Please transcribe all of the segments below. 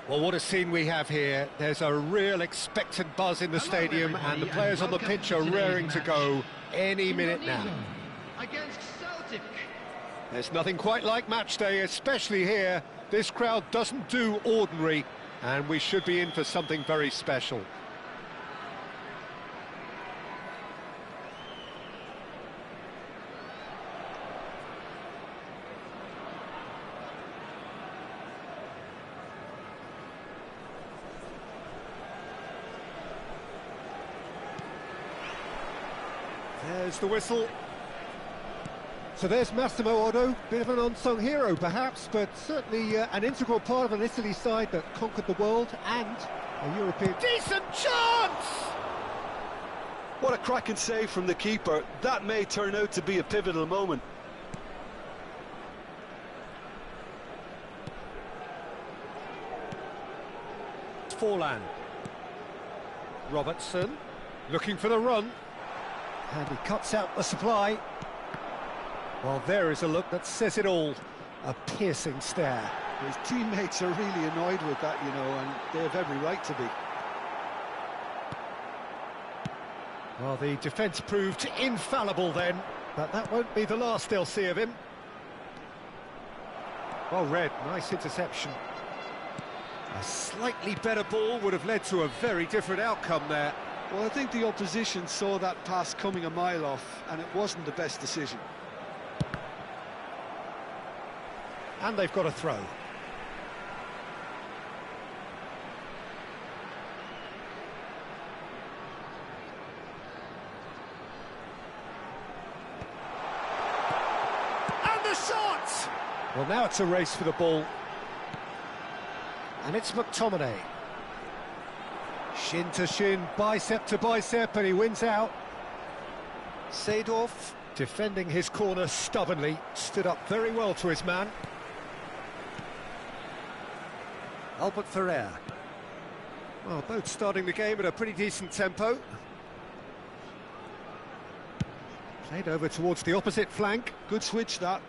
Well, what a scene we have here. There's a real expectant buzz in the stadium, and the players on the pitch are raring to go any minute now. Against Celtic. There's nothing quite like match day, especially here. This crowd doesn't do ordinary, and we should be in for something very special. There's the whistle. So there's Massimo Otto, bit of an unsung hero perhaps, but certainly an integral part of an Italy side that conquered the world and a European... Decent chance! What a cracking save from the keeper. That may turn out to be a pivotal moment. Forlan. Robertson, looking for the run. And he cuts out the supply. Well, there is a look that says it all. A piercing stare. His teammates are really annoyed with that, you know, and they have every right to be. Well, the defence proved infallible then, but that won't be the last they'll see of him. Well read, nice interception. A slightly better ball would have led to a very different outcome there. Well, I think the opposition saw that pass coming a mile off, and it wasn't the best decision. And they've got a throw. the shot! Well, now it's a race for the ball. And it's McTominay. Shin to shin, bicep to bicep, and he wins out. Seedorf, defending his corner stubbornly, stood up very well to his man. Albert Ferrer. Well, both starting the game at a pretty decent tempo. Played over towards the opposite flank. Good switch, that.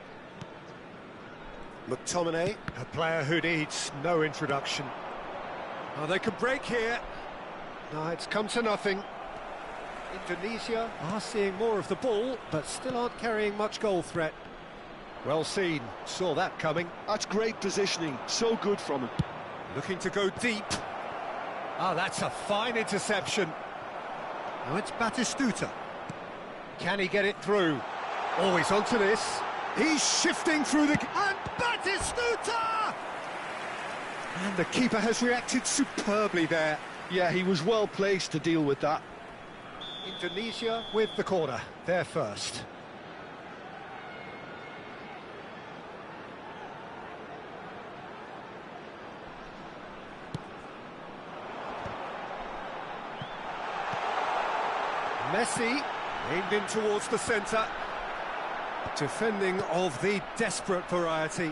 McTominay, a player who needs no introduction. Oh, they could break here. No, it's come to nothing. Indonesia are seeing more of the ball, but still aren't carrying much goal threat. Well seen, saw that coming. That's great positioning, so good from him. Looking to go deep. Ah, that's a fine interception. Now it's Batistuta. Can he get it through? Oh, he's onto this. He's shifting through the... And Batistuta! And the keeper has reacted superbly there. Yeah, he was well placed to deal with that. Indonesia with the corner, they're first. Messi, aimed in towards the centre. Defending of the desperate variety.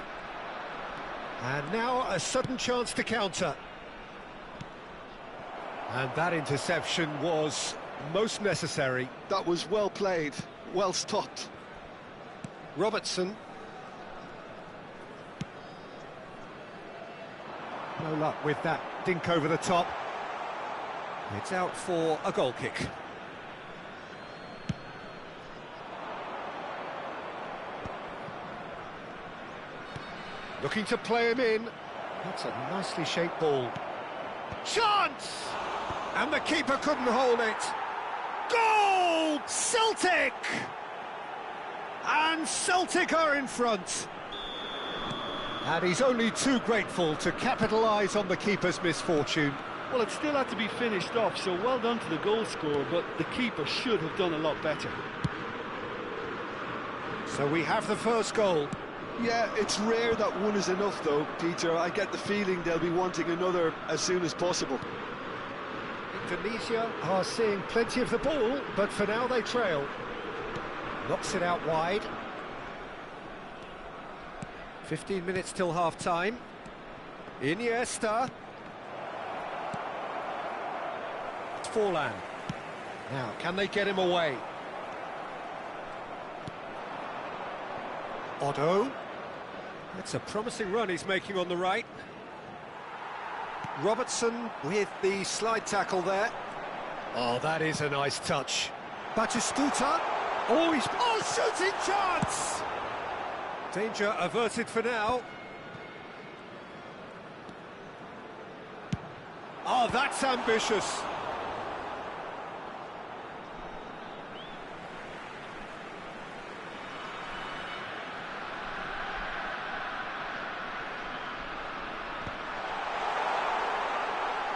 And now a sudden chance to counter. And that interception was most necessary. That was well played, well stopped. Robertson. No luck with that dink over the top. It's out for a goal kick. Looking to play him in. That's a nicely shaped ball. Chance! And the keeper couldn't hold it. Goal! Celtic! And Celtic are in front. And he's only too grateful to capitalise on the keeper's misfortune. Well, it still had to be finished off, so well done to the goal scorer, but the keeper should have done a lot better. So we have the first goal. Yeah, it's rare that one is enough, though, Peter. I get the feeling they'll be wanting another as soon as possible. Indonesia are seeing plenty of the ball, but for now they trail. Knocks it out wide. 15 minutes till half-time. Iniesta. It's Forlan. Now, can they get him away? Otto. That's a promising run he's making on the right. Robertson with the slide tackle there. Oh, that is a nice touch. Batistuta. Oh, he's... Oh, shooting chance! Danger averted for now. Oh, that's ambitious.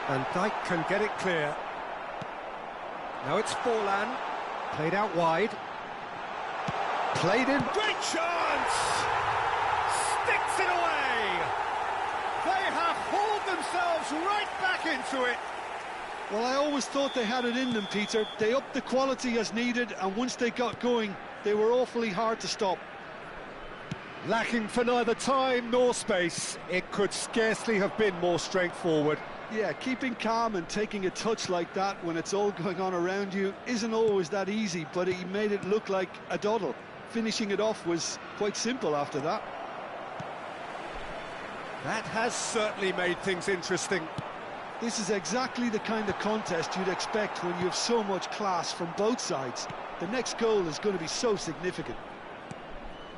And Dyke can get it clear. Now it's Forlan. Played out wide. Played in. Great chance! Sticks it away! They have hauled themselves right back into it. Well, I always thought they had it in them, Peter. They upped the quality as needed, and once they got going, they were awfully hard to stop. Lacking for neither time nor space. It could scarcely have been more straightforward. Yeah, keeping calm and taking a touch like that when it's all going on around you isn't always that easy, but he made it look like a doddle. Finishing it off was quite simple after that. That has certainly made things interesting. This is exactly the kind of contest you'd expect when you have so much class from both sides. The next goal is going to be so significant.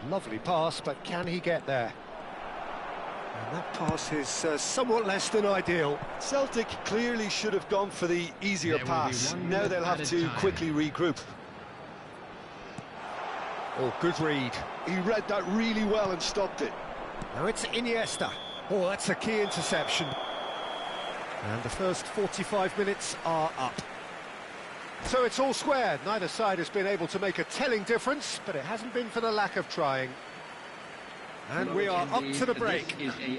Lovely pass, but can he get there? And that pass is somewhat less than ideal. Celtic clearly should have gone for the easier pass. Now they'll have to quickly regroup. Oh, good read. He read that really well and stopped it. Now it's Iniesta. Oh, that's a key interception. And the first 45 minutes are up. So it's all square. Neither side has been able to make a telling difference, but it hasn't been for the lack of trying. And we are up to the break.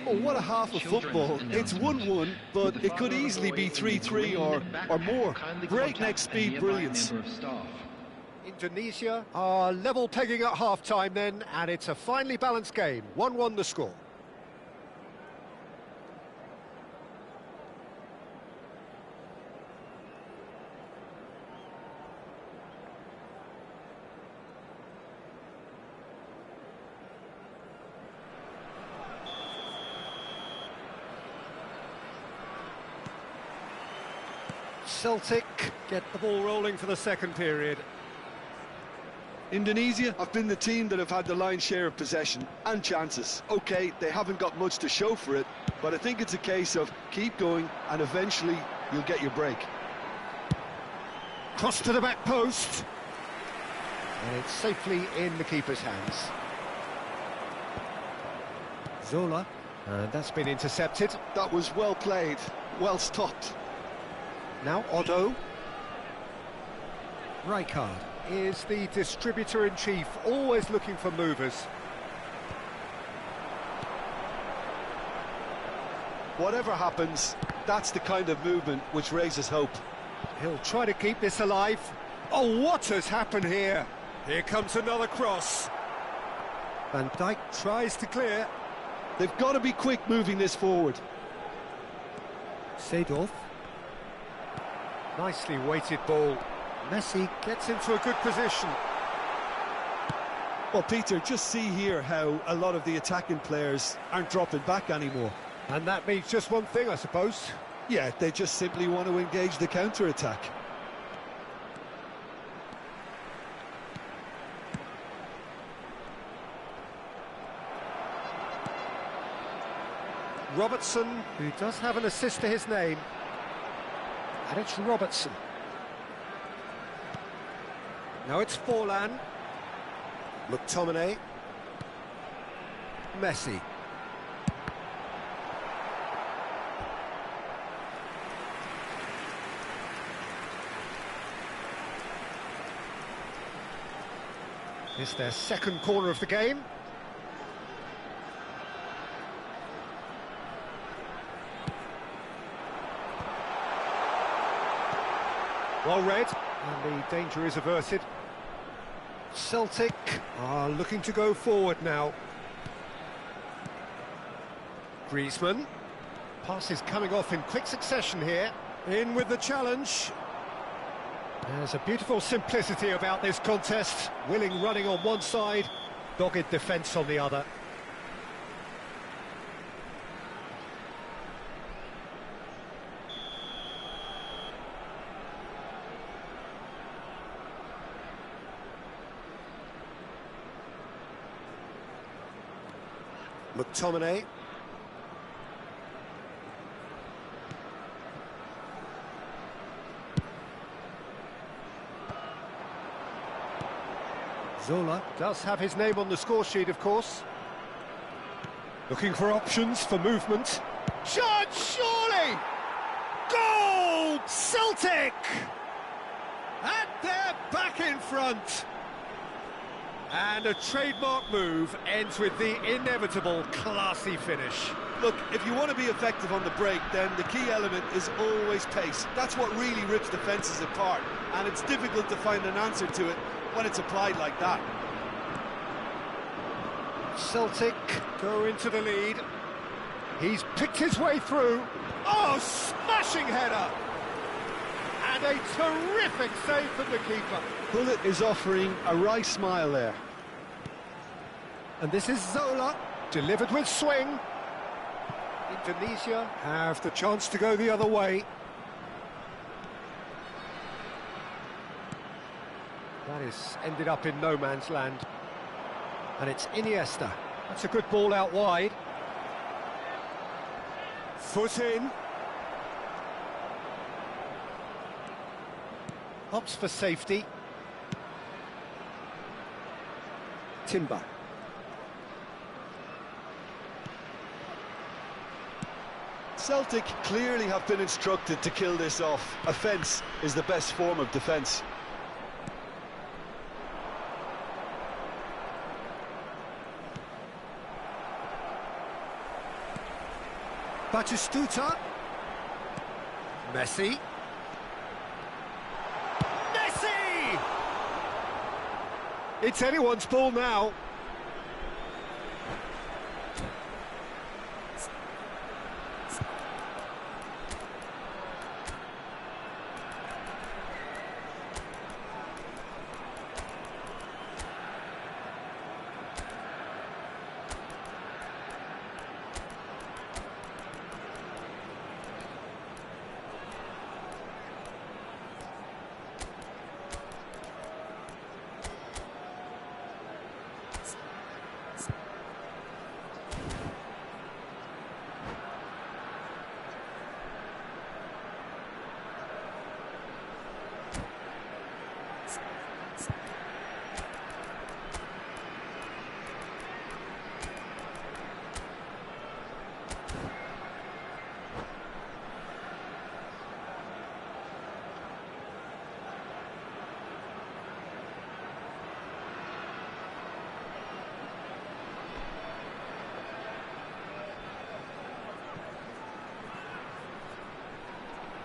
Oh, what a half of football. It's 1-1, but it could easily be 3-3 or more. Breakneck speed brilliance. Indonesia are level pegging at half-time then, and it's a finely balanced game. 1-1 the score. Celtic get the ball rolling for the second period. Indonesia have been the team that have had the lion's share of possession and chances. OK, they haven't got much to show for it, but I think it's a case of keep going and eventually you'll get your break. Cross to the back post. And it's safely in the keeper's hands. Zola, and that's been intercepted. That was well played, well stopped. Now Otto. Rijkaard is the distributor-in-chief, always looking for movers. Whatever happens, that's the kind of movement which raises hope. He'll try to keep this alive. Oh, what has happened here? Here comes another cross. Van Dijk tries to clear. They've got to be quick moving this forward. Seedorf. Nicely weighted ball. Messi gets into a good position. Well, Peter, just see here how a lot of the attacking players aren't dropping back anymore. And that means just one thing, I suppose. Yeah, they just simply want to engage the counter-attack. Robertson, who does have an assist to his name. And it's Robertson. Now it's Forlan. McTominay. Messi. It's their second corner of the game. Well read, and the danger is averted. Celtic are looking to go forward now. Griezmann. Passes coming off in quick succession here. In with the challenge. There's a beautiful simplicity about this contest. Willing running on one side, dogged defence on the other. McTominay. Zola does have his name on the score sheet, of course. Looking for options for movement. Shot, surely! Goal! Celtic! And they're back in front. And a trademark move ends with the inevitable classy finish. Look, if you want to be effective on the break, then the key element is always pace. That's what really rips defences apart, and it's difficult to find an answer to it when it's applied like that. Celtic go into the lead. He's picked his way through. Oh, smashing header! And a terrific save from the keeper. Bullet is offering a wry smile there. And this is Zola, delivered with swing. Indonesia have the chance to go the other way. That is ended up in no man's land. And it's Iniesta. That's a good ball out wide. Foot in. Opts for safety. Timber. Celtic clearly have been instructed to kill this off. Offence is the best form of defence. Batistuta. Messi. Messi! It's anyone's ball now.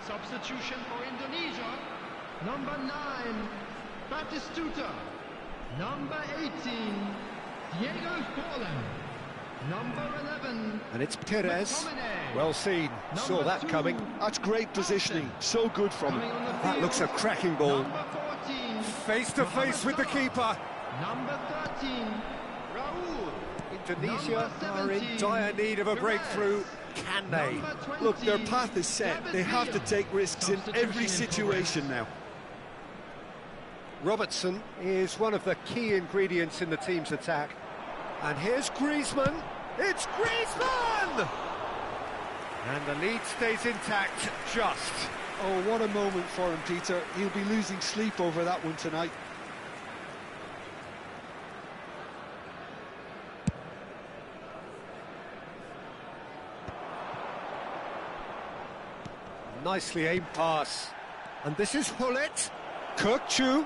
Substitution for Indonesia. Number 9, Batistuta. Number 18, Diego Forlan. Number 11. And it's Perez. McTominay. Well seen. Saw that 2, coming. That's great positioning. So good from coming him. on the That field. looks a cracking ball. Number 14. Face to face with the keeper. Number 13, Raul. Indonesia Number are in 17, dire need of a Perez. breakthrough. Can they? Number 20, Look, their path is set. They have to take risks in every situation now. Robertson is one of the key ingredients in the team's attack. And here's Griezmann. It's Griezmann! And the lead stays intact, just. Oh, what a moment for him, Peter. He'll be losing sleep over that one tonight. Nicely aimed pass. And this is Hullet. Kirkchu.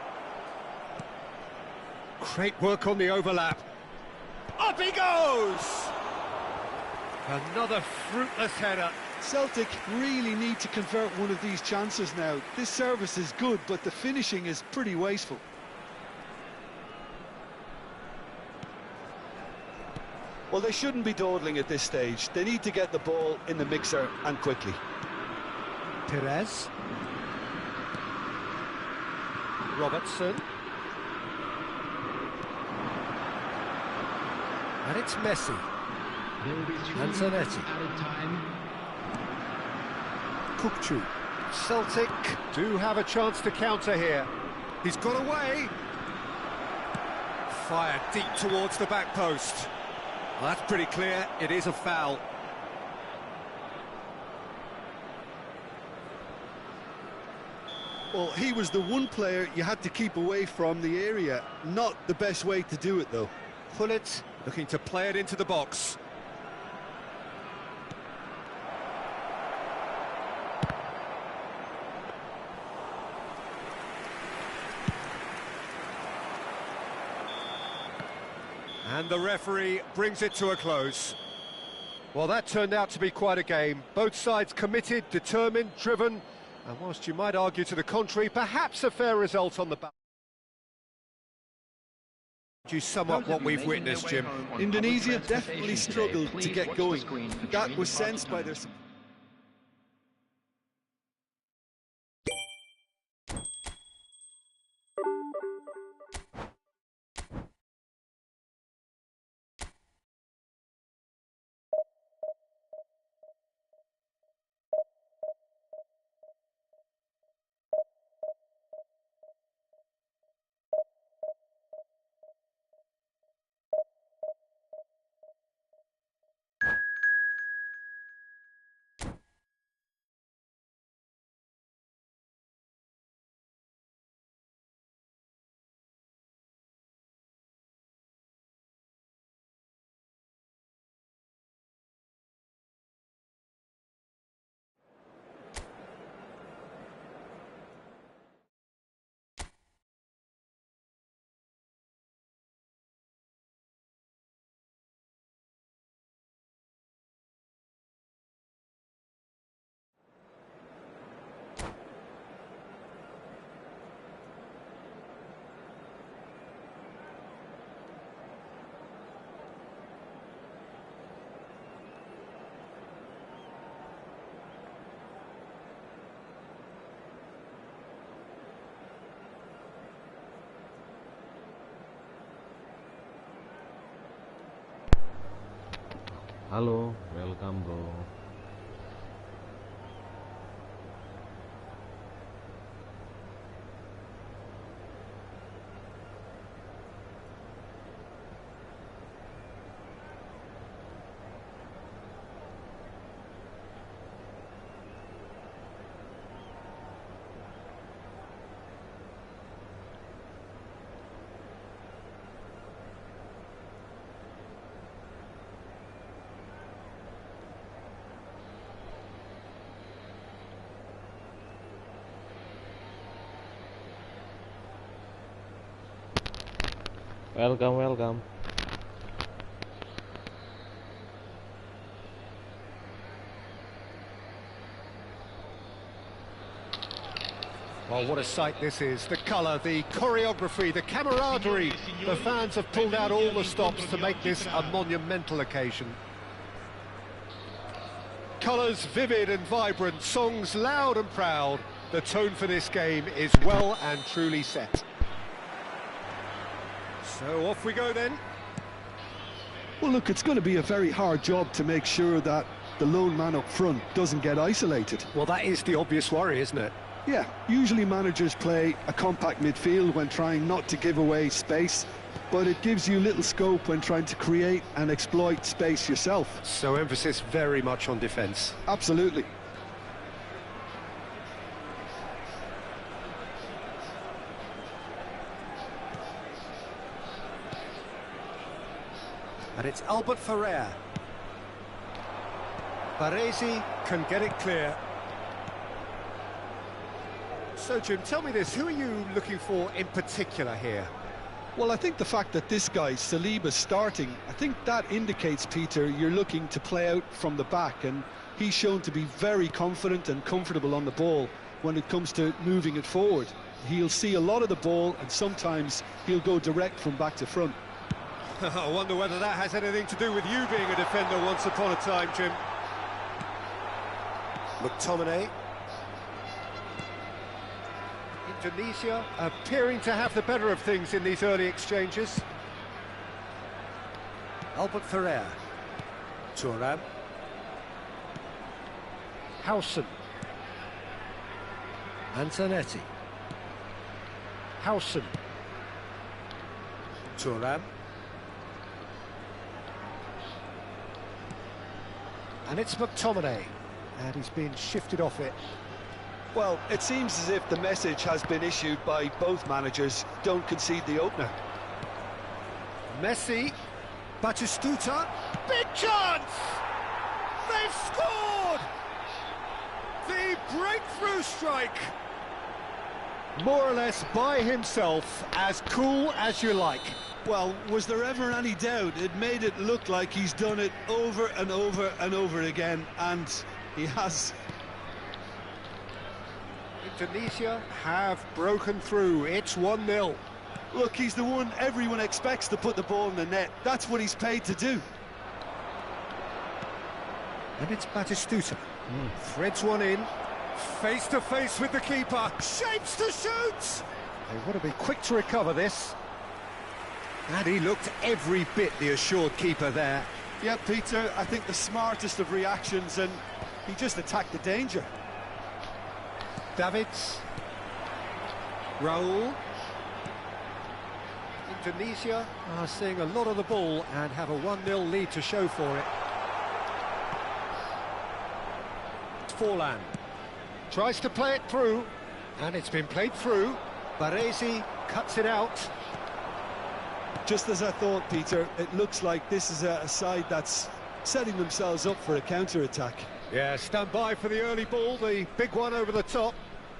Great work on the overlap. Up he goes! Another fruitless header. Celtic really need to convert one of these chances now. This service is good, but the finishing is pretty wasteful. Well, they shouldn't be dawdling at this stage. They need to get the ball in the mixer and quickly. Perez. Robertson. And it's Messi. And Zanetti. Added time. Kukcu. Celtic do have a chance to counter here. He's got away. Fired deep towards the back post. Well, that's pretty clear. It is a foul. Well, he was the one player you had to keep away from the area. Not the best way to do it, though. Hullet looking to play it into the box. And the referee brings it to a close. Well, that turned out to be quite a game. Both sides committed, determined, driven, and whilst you might argue to the contrary, perhaps a fair result on the back. Do you sum up what we've witnessed, Jim? Indonesia definitely struggled to get going. That was sensed by their... Halo, welcome bro. Welcome, welcome. Well, what a sight this is. The colour, the choreography, the camaraderie. The fans have pulled out all the stops to make this a monumental occasion. Colours vivid and vibrant, songs loud and proud. The tone for this game is well and truly set. So off we go then. Well, look, it's going to be a very hard job to make sure that the lone man up front doesn't get isolated. Well, that is the obvious worry, isn't it? Yeah, usually managers play a compact midfield when trying not to give away space, but it gives you little scope when trying to create and exploit space yourself. So emphasis very much on defence. Absolutely. And it's Albert Ferrer. Baresi can get it clear. So, Jim, tell me this, who are you looking for in particular here? Well, I think the fact that this guy, Saliba's starting, I think that indicates, Peter, you're looking to play out from the back, and he's shown to be very confident and comfortable on the ball when it comes to moving it forward. He'll see a lot of the ball, and sometimes he'll go direct from back to front. I wonder whether that has anything to do with you being a defender once upon a time, Jim. McTominay. Indonesia appearing to have the better of things in these early exchanges. Albert Ferrer. Thuram. Howson. Antonetti. Howson. Thuram. And it's McTominay, and he's been shifted off it. Well, it seems as if the message has been issued by both managers: don't concede the opener. Messi, Batistuta, big chance! They've scored! The breakthrough strike! More or less by himself, as cool as you like. Well, was there ever any doubt? It made it look like he's done it over and over and over again, and he has. Indonesia have broken through. It's 1-0. Look, he's the one everyone expects to put the ball in the net. That's what he's paid to do. And it's Batistuta. Threads one in. Face to face with the keeper. Shapes to shoot! They want to be quick to recover this. And he looked every bit the assured keeper there. Yeah, Peter, I think the smartest of reactions, and he just attacked the danger. Davids. Raul. Indonesia are seeing a lot of the ball and have a 1-0 lead to show for it. Forlan tries to play it through, and it's been played through. Baresi cuts it out. Just as I thought, Peter, it looks like this is a side that's setting themselves up for a counter-attack. Yeah, stand by for the early ball, the big one over the top.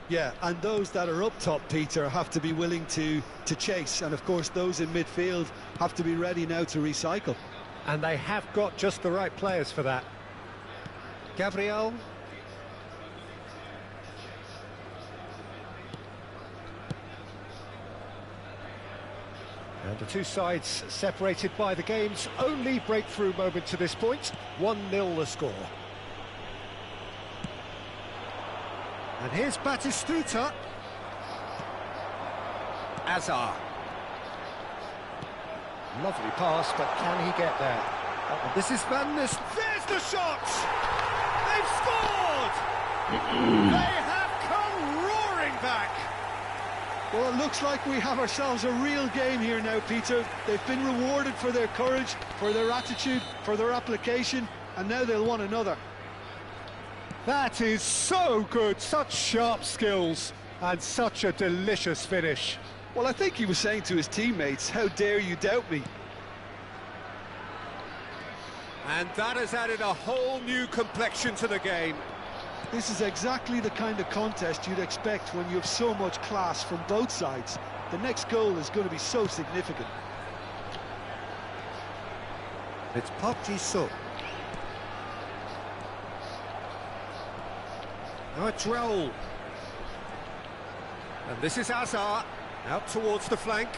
Yeah, and those that are up top, Peter, have to be willing to chase, and of course those in midfield have to be ready now to recycle. And they have got just the right players for that. Gabriel. And the two sides separated by the game's only breakthrough moment to this point. 1-0 the score. And here's Batistuta. Azar. Lovely pass, but can he get there? This is Van Nist. There's the shot! They've scored! They have come roaring back! Well, it looks like we have ourselves a real game here now, Peter. They've been rewarded for their courage, for their attitude, for their application, and now they'll want another. That is so good, such sharp skills, and such a delicious finish. Well, I think he was saying to his teammates, how dare you doubt me? And that has added a whole new complexion to the game. This is exactly the kind of contest you'd expect when you have so much class from both sides. The next goal is going to be so significant. It's Park Ji-suk. Now it's Raul. And this is Azar, out towards the flank.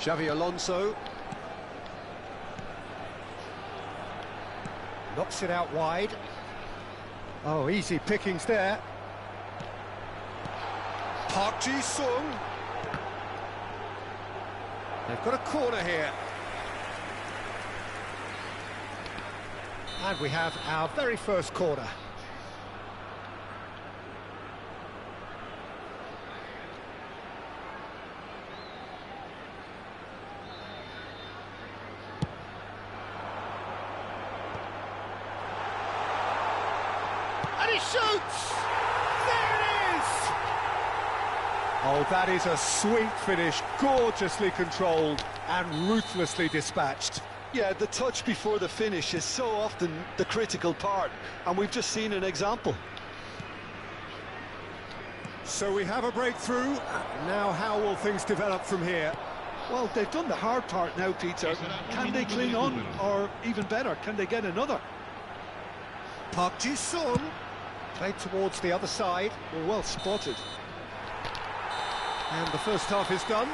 Xavi Alonso. Knocks it out wide. Oh, easy pickings there. Park Ji-sung. They've got a corner here. And we have our very first corner. And he shoots! There it is! Oh, that is a sweet finish, gorgeously controlled and ruthlessly dispatched. Yeah, the touch before the finish is so often the critical part, and we've just seen an example. So we have a breakthrough. Now how will things develop from here? Well, they've done the hard part now, Peter. Can they cling on, or even better, can they get another? Park Ji-sung played towards the other side. Well spotted. And the first half is done.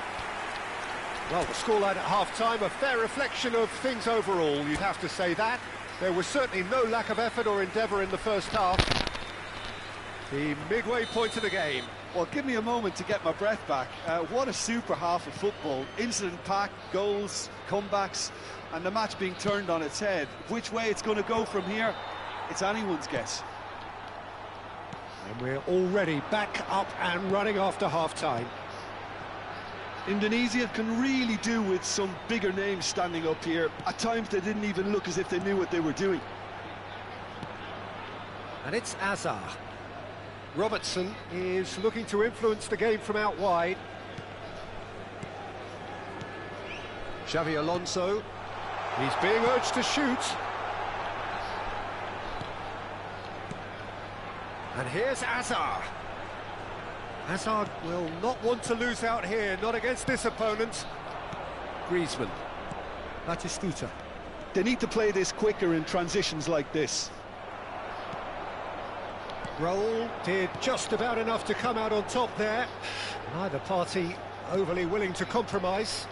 Well, the scoreline at half-time, a fair reflection of things overall, you'd have to say that. There was certainly no lack of effort or endeavour in the first half. The midway point of the game. Well, give me a moment to get my breath back. What a super half of football. Incident-packed, goals, comebacks, and the match being turned on its head. Which way it's going to go from here, it's anyone's guess. And we're already back up and running after half-time. Indonesia can really do with some bigger names standing up here. At times they didn't even look as if they knew what they were doing. And it's Azar. Robertson is looking to influence the game from out wide. Xavi Alonso. He's being urged to shoot. And here's Azar. Hazard will not want to lose out here, not against this opponent. Griezmann. Batistuta. They need to play this quicker in transitions like this. Raul did just about enough to come out on top there. Neither party overly willing to compromise.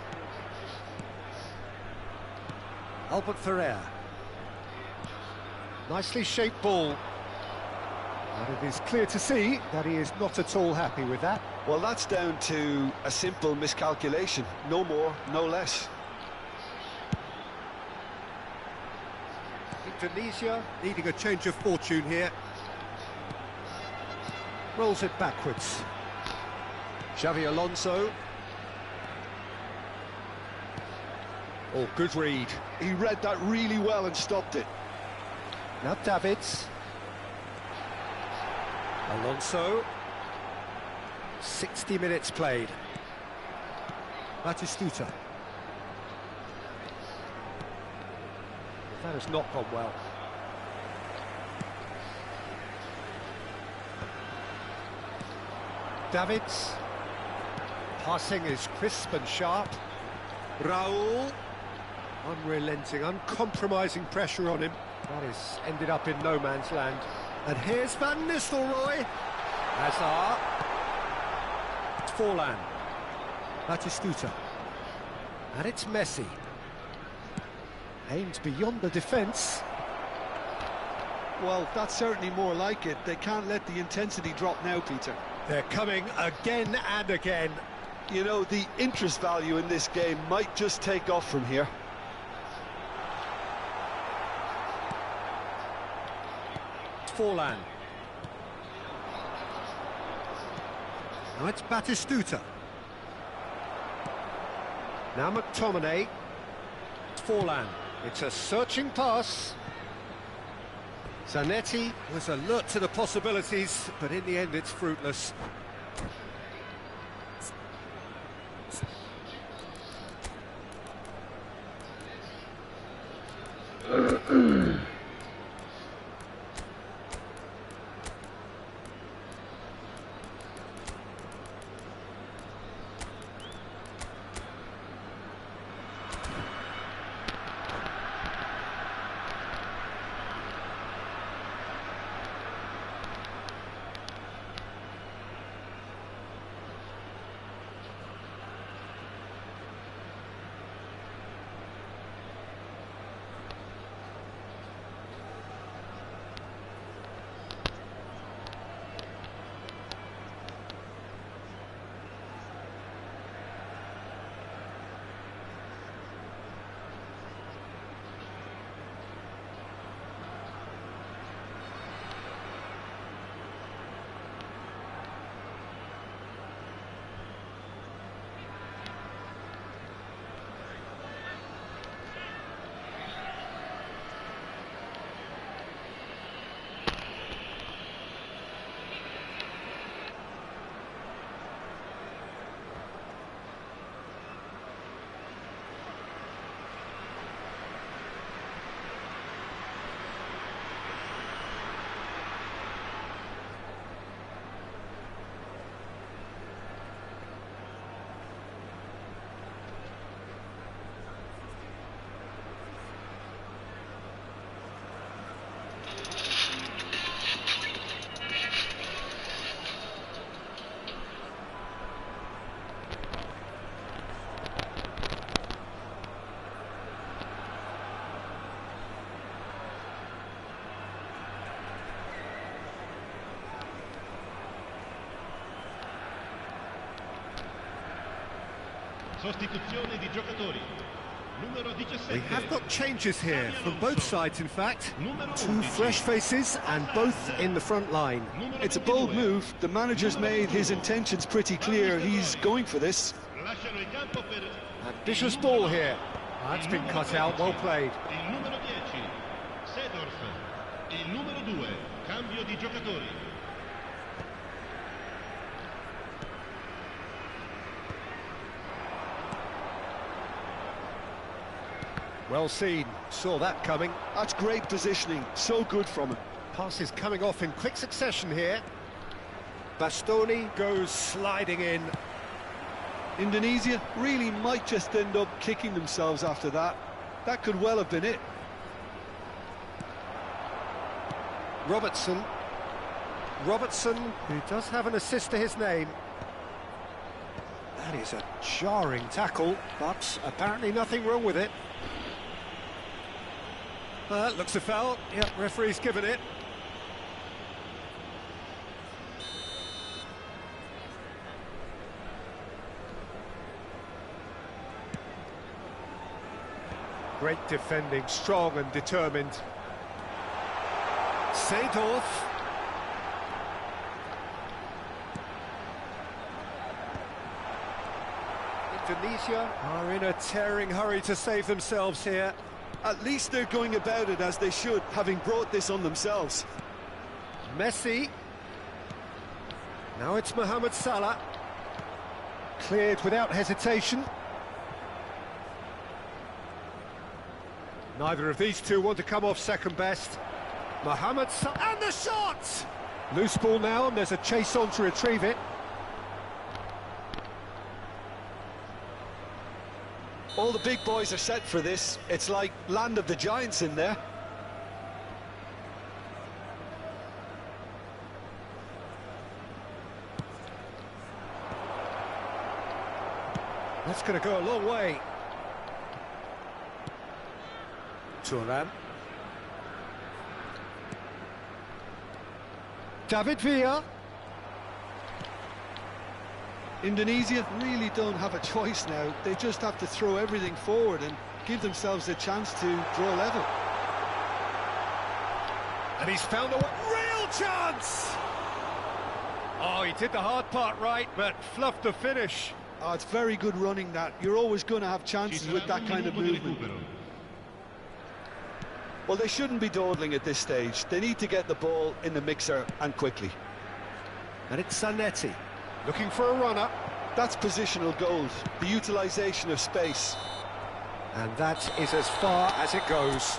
Albert Ferrer. Nicely shaped ball. And it is clear to see that he is not at all happy with that. Well, that's down to a simple miscalculation. No more, no less. Indonesia needing a change of fortune here. Rolls it backwards. Xavi Alonso. Oh, good read. He read that really well and stopped it. Now Davids. Alonso. 60 minutes played. Batistuta. That has not gone well. Davids. Passing is crisp and sharp. Raul. Unrelenting, uncompromising pressure on him. That has ended up in no man's land. And here's Van Nistelrooy. Hazard. Forlan. Batistuta. And it's Messi. Aims beyond the defence. Well, that's certainly more like it. They can't let the intensity drop now, Peter. They're coming again and again. You know, the interest value in this game might just take off from here. Forlan. Now it's Batistuta. Now McTominay. Forlan. It's a searching pass. Zanetti was alert to the possibilities, but in the end it's fruitless. Sostituzione di giocatori. Numero 17. We have got changes here, from both sides in fact. Two fresh faces and both in the front line. It's a bold move. The manager's made his intentions pretty clear. He's going for this. Ambitious ball here. That's been cut out, well played. Il numero 10, Seedorf. Il numero 2, cambio di giocatori. Well seen, saw that coming. That's great positioning, so good from him. Passes coming off in quick succession here. Bastoni goes sliding in. Indonesia really might just end up kicking themselves after that. That could well have been it. Robertson, who does have an assist to his name. That is a jarring tackle, but apparently nothing wrong with it. Looks a foul. Yep, referee's given it. Great defending, strong and determined. Seedorf. Indonesia are in a tearing hurry to save themselves here. At least they're going about it as they should, having brought this on themselves. Messi. Now it's Mohamed Salah. Cleared without hesitation. Neither of these two want to come off second best. Mohamed Salah, and the shot! Loose ball now, and there's a chase on to retrieve it. All the big boys are set for this. It's like land of the giants in there. That's going to go a long way. Turan. David Villa. Indonesia really don't have a choice now. They just have to throw everything forward and give themselves a chance to draw level. And he's found a real chance! Oh, he did the hard part right, but fluffed the finish. Oh, it's very good running that. You're always going to have chances with that kind of movement. Well, they shouldn't be dawdling at this stage. They need to get the ball in the mixer and quickly. And it's Zanetti, looking for a runner. That's positional gold, the utilisation of space. And that is as far as it goes.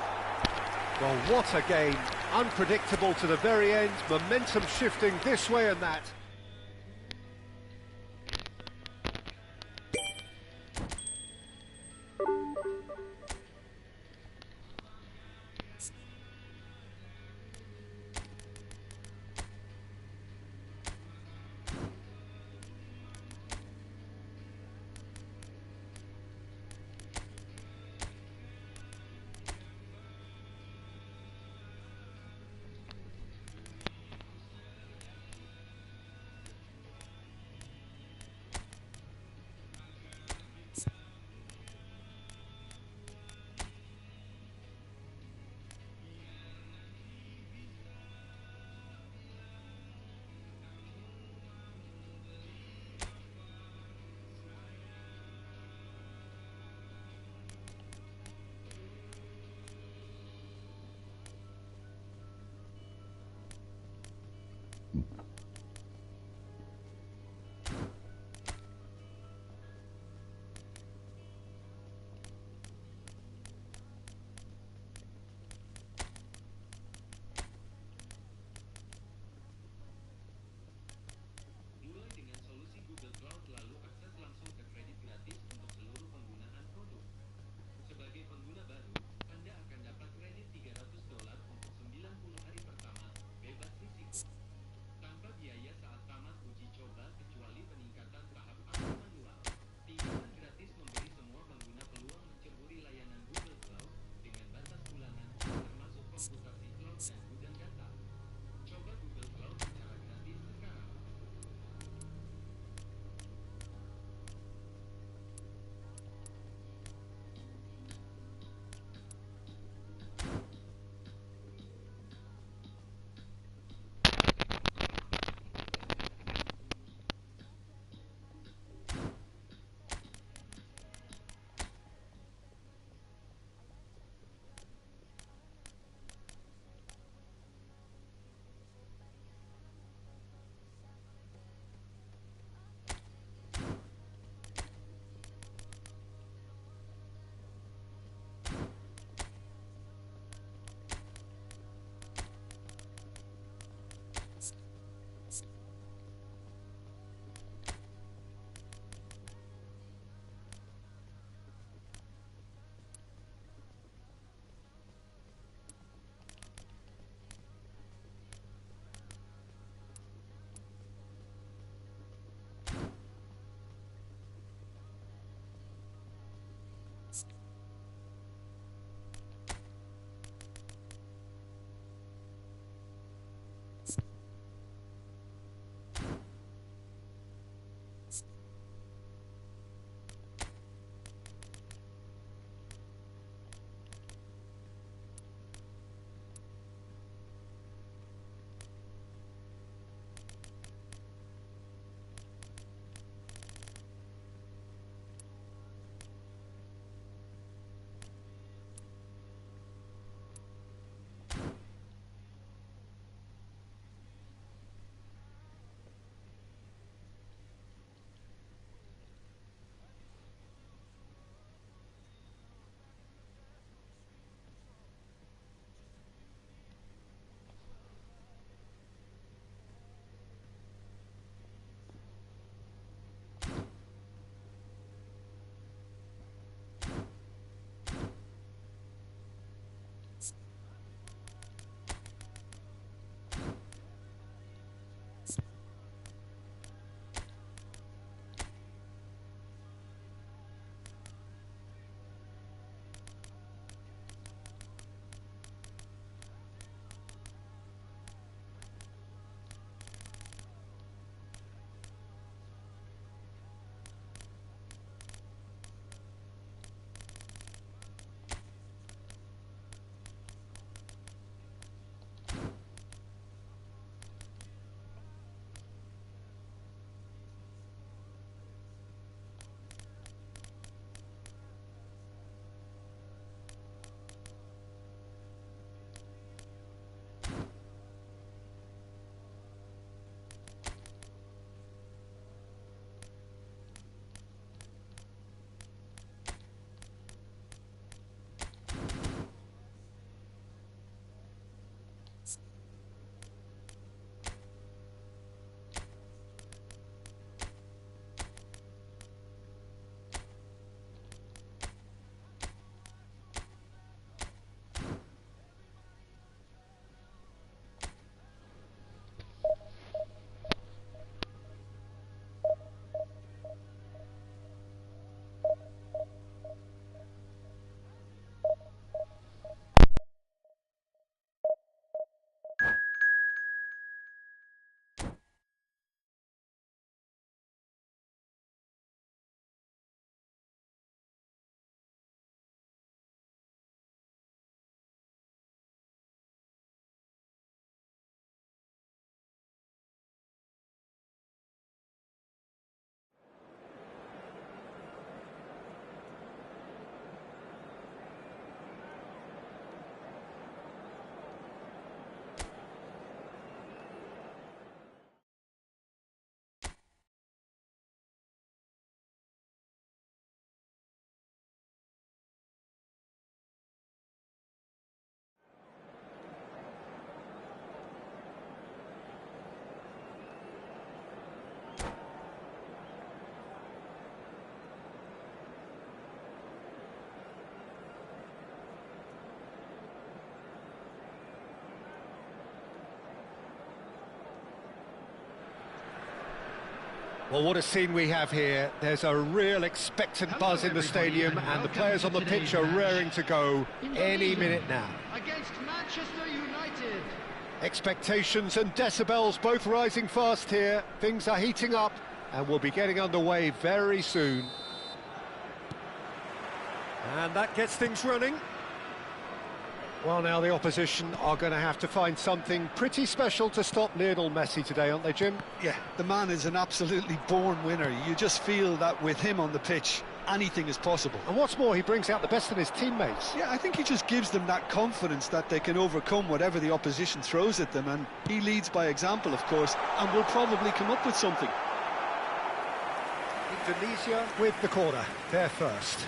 Well, what a game. Unpredictable to the very end, momentum shifting this way and that. Well, what a scene we have here. There's a real expectant buzz in the stadium, and the players on the pitch are raring to go any minute now. Against Manchester United. Expectations and decibels both rising fast here. Things are heating up, and we'll be getting underway very soon. And that gets things running. Well, now the opposition are going to have to find something pretty special to stop Lionel Messi today, aren't they, Jim? Yeah, the man is an absolutely born winner. You just feel that with him on the pitch, anything is possible. And what's more, he brings out the best in his teammates. Yeah, I think he just gives them that confidence that they can overcome whatever the opposition throws at them, and he leads by example, of course, and will probably come up with something. Indonesia with the corner, they're first.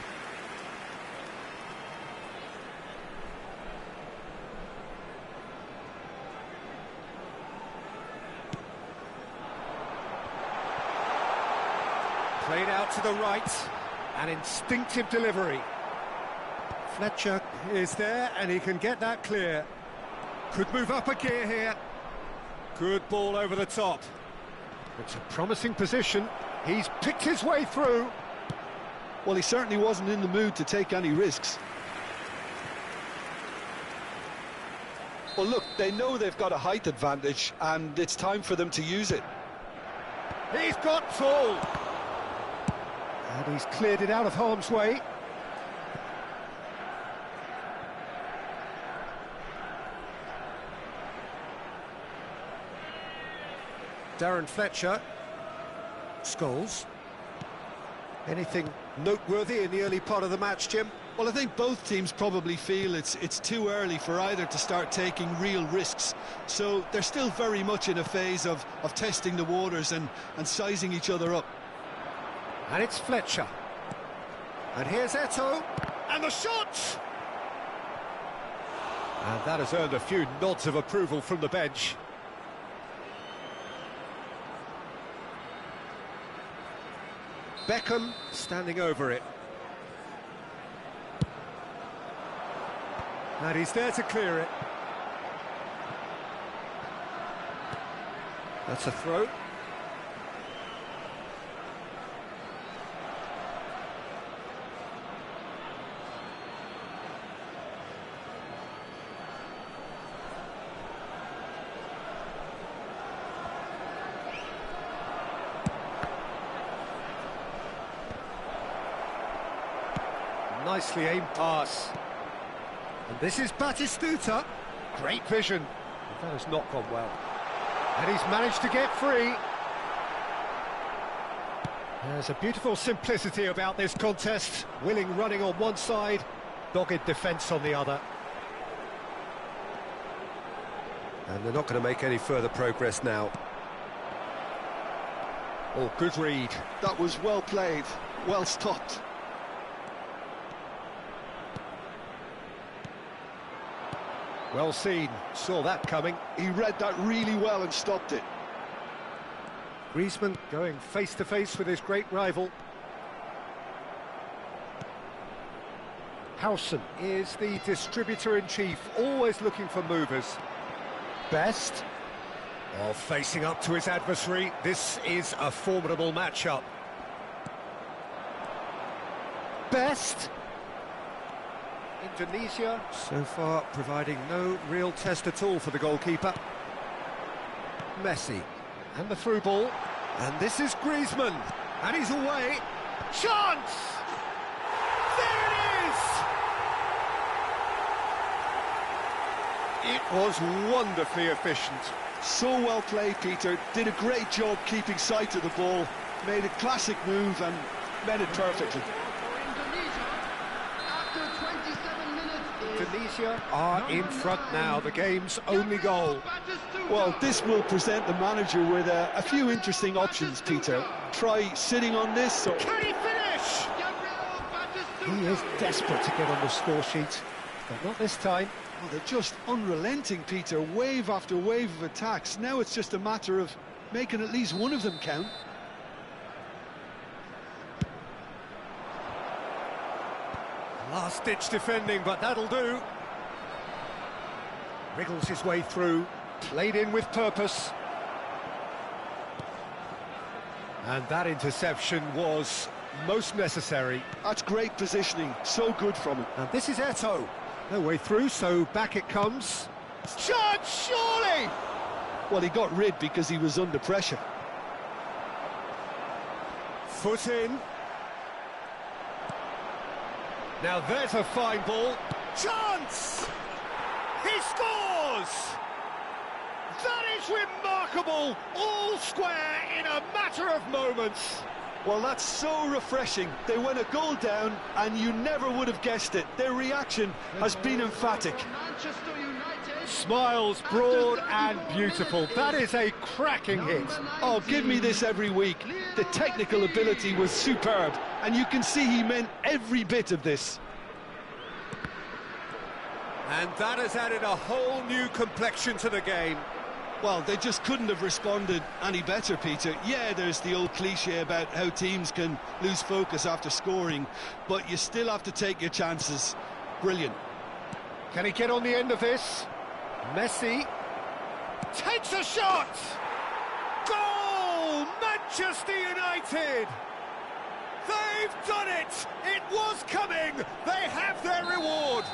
Played out to the right, an instinctive delivery. Fletcher is there, and he can get that clear. Could move up a gear here. Good ball over the top. It's a promising position. He's picked his way through. Well, he certainly wasn't in the mood to take any risks. Well, look, they know they've got a height advantage, and it's time for them to use it. He's got full. And he's cleared it out of harm's way. Darren Fletcher. Scholes. Anything noteworthy in the early part of the match, Jim? Well, I think both teams probably feel it's too early for either to start taking real risks. So they're still very much in a phase of testing the waters and sizing each other up. And it's Fletcher. And here's Eto'o. And the shot! And that has earned a few nods of approval from the bench. Beckham standing over it. And he's there to clear it. That's a throw. Nicely aimed pass. And this is Batistuta. Great vision. That has not gone well. And he's managed to get free. There's a beautiful simplicity about this contest. Willing running on one side, dogged defence on the other. And they're not going to make any further progress now. Oh, good read. That was well played, well stopped. Well seen, saw that coming. He read that really well and stopped it. Griezmann going face-to-face with his great rival. Howson is the distributor-in-chief, always looking for movers. Best. Oh, facing up to his adversary. This is a formidable matchup. Best. Indonesia, so far providing no real test at all for the goalkeeper. Messi, and the through ball, and this is Griezmann, and he's away. Chance! There it is! It was wonderfully efficient. So well played, Peter. Did a great job keeping sight of the ball, made a classic move and met it perfectly. Indonesia are in front now, the game's only goal. Well, this will present the manager with a few interesting options, Peter. Try sitting on this, or... Can he finish? He is desperate to get on the score sheet, but not this time. Well, they're just unrelenting, Peter. Wave after wave of attacks. Now it's just a matter of making at least one of them count. Last-ditch defending, but that'll do. Wriggles his way through, played in with purpose. And that interception was most necessary. That's great positioning, so good from him. And this is Eto'o. No way through, so back it comes. Chance, surely! Well, he got rid because he was under pressure. Foot in. Now there's a fine ball. Chance! He scores! That is remarkable! All square in a matter of moments. Well, that's so refreshing. They went a goal down, and you never would have guessed it. Their reaction has been emphatic. Manchester United. Smiles broad and beautiful. That is a cracking hit. Oh, give me this every week. The technical ability was superb, and you can see he meant every bit of this. And that has added a whole new complexion to the game. Well, they just couldn't have responded any better, Peter. Yeah, there's the old cliche about how teams can lose focus after scoring, but you still have to take your chances. Brilliant. Can he get on the end of this? Messi takes a shot! Goal! Manchester United! They've done it! It was coming! They have their reward!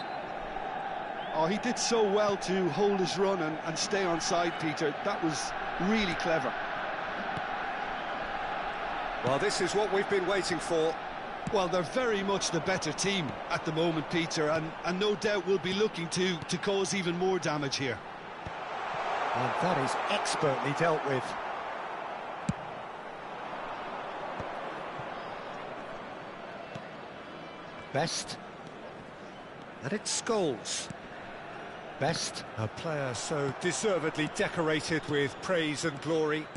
Oh, he did so well to hold his run and stay on side, Peter. That was really clever. Well, this is what we've been waiting for. Well, they're very much the better team at the moment, Peter, and no doubt will be looking to cause even more damage here. And that is expertly dealt with. Best. And it's Scholes. Best, a player so deservedly decorated with praise and glory.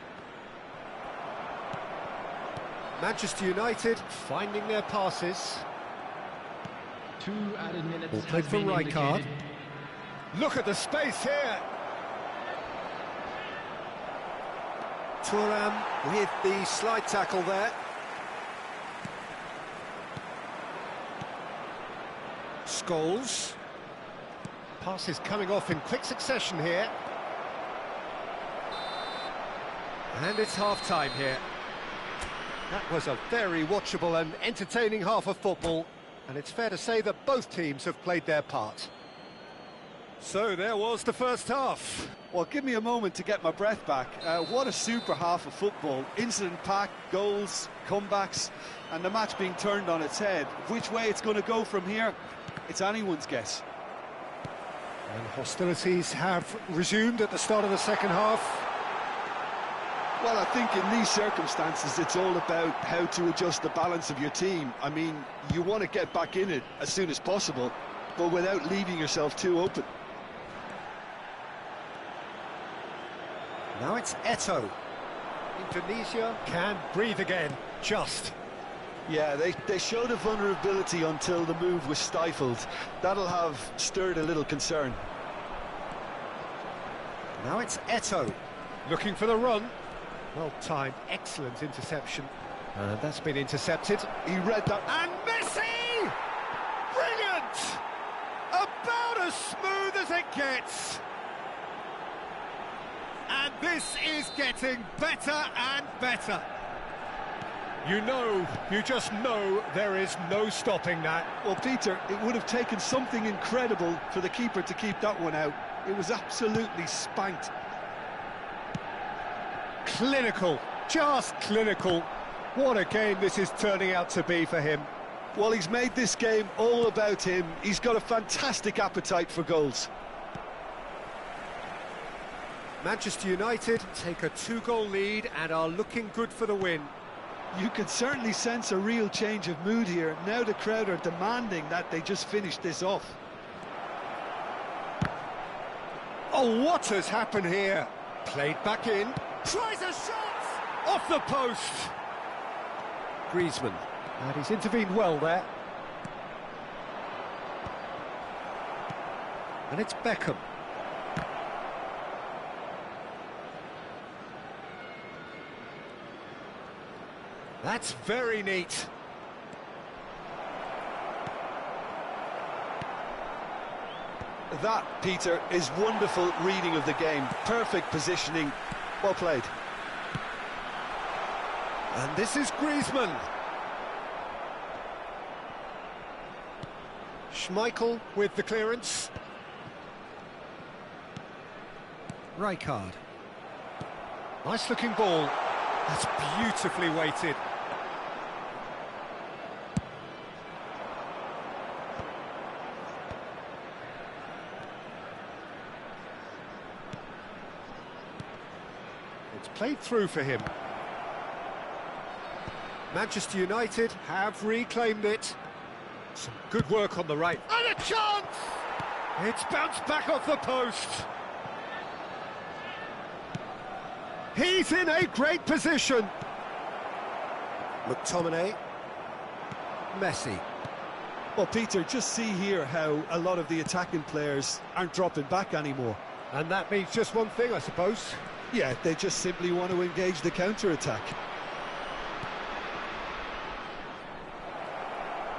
Manchester United finding their passes. 2 added minutes. Ball played for Rijkaard. Look at the space here. Thuram with the slide tackle there. Scholes. Passes coming off in quick succession here. And it's half-time here. That was a very watchable and entertaining half of football, and it's fair to say that both teams have played their part. So there was the first half. Well, give me a moment to get my breath back. What a super half of football. Incident-packed, goals, comebacks, and the match being turned on its head. Which way it's going to go from here, it's anyone's guess. And hostilities have resumed at the start of the second half. Well, I think in these circumstances, it's all about how to adjust the balance of your team. I mean, you want to get back in it as soon as possible, but without leaving yourself too open. Now it's Eto'o. Indonesia can breathe again, just. Yeah, they showed a vulnerability until the move was stifled. That'll have stirred a little concern. Now it's Eto'o. Looking for the run. Well-timed, excellent interception. And that's been intercepted. He read that. And Messi! Brilliant! About as smooth as it gets. And this is getting better and better. You just know there is no stopping that. Well, Peter, it would have taken something incredible for the keeper to keep that one out. It was absolutely spanked. Clinical, just clinical. What a game this is turning out to be for him. Well, he's made this game all about him. He's got a fantastic appetite for goals. Manchester United take a 2-goal lead and are looking good for the win. You can certainly sense a real change of mood here. Now the crowd are demanding that they just finish this off. Oh, what has happened here? Played back in. Tries a shot! Off the post! Griezmann. And he's intervened well there. And it's Beckham. That's very neat. That, Peter, is wonderful reading of the game. Perfect positioning. Well played. And this is Griezmann. Schmeichel with the clearance. Rijkaard. Nice looking ball. That's beautifully weighted. It's played through for him. Manchester United have reclaimed it. Some good work on the right. And a chance! It's bounced back off the post. He's in a great position. McTominay. Messi. Well, Peter, just see here how a lot of the attacking players aren't dropping back anymore. And that means just one thing, I suppose. Yeah, they just simply want to engage the counter-attack.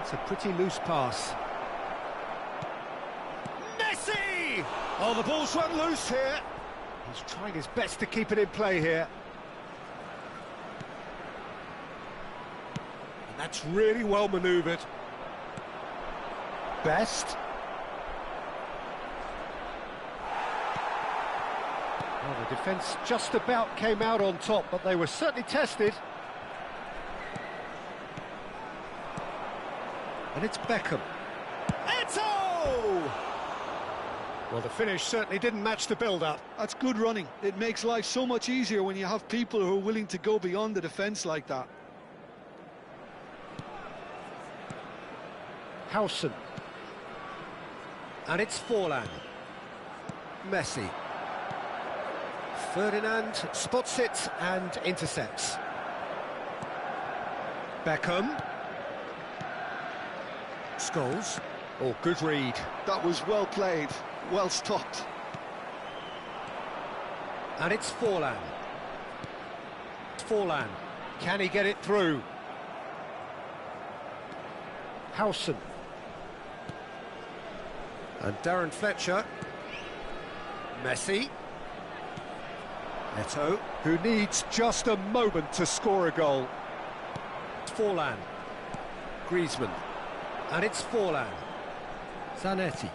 It's a pretty loose pass. Messi! Oh, the ball's run loose here. He's trying his best to keep it in play here. And that's really well manoeuvred. Best. Well, the defence just about came out on top, but they were certainly tested. And it's Beckham. Eto'o! Well, the finish certainly didn't match the build-up. That's good running. It makes life so much easier when you have people who are willing to go beyond the defence like that. Howson. And it's Forlan. Messi. Ferdinand spots it and intercepts. Beckham. Scholes. Oh, good read. That was well played, well stopped. And it's Forlan. Forlan. Can he get it through? Howson. And Darren Fletcher. Messi. Eto'o, who needs just a moment to score a goal. Forlan. Griezmann. And it's Forlan. Zanetti.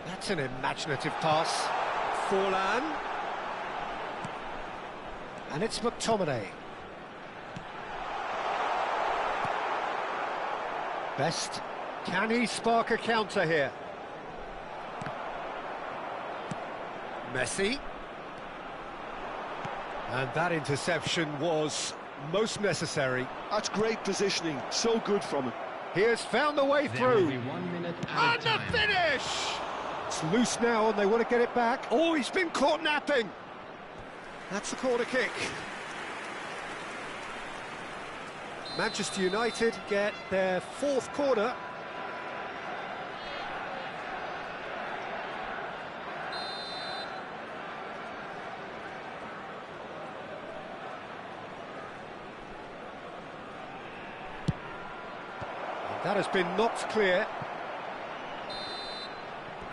That's an imaginative pass. Forlan. And it's McTominay. Best. Can he spark a counter here? Messi. And that interception was most necessary. That's great positioning, so good from him. He has found the way There will through. be 1 minute And added the time. finish! It's loose now and they want to get it back. Oh, he's been caught napping. That's the corner kick. Manchester United get their fourth corner. That has been knocked clear.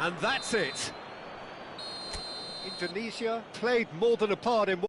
And that's it. Indonesia played more than a part in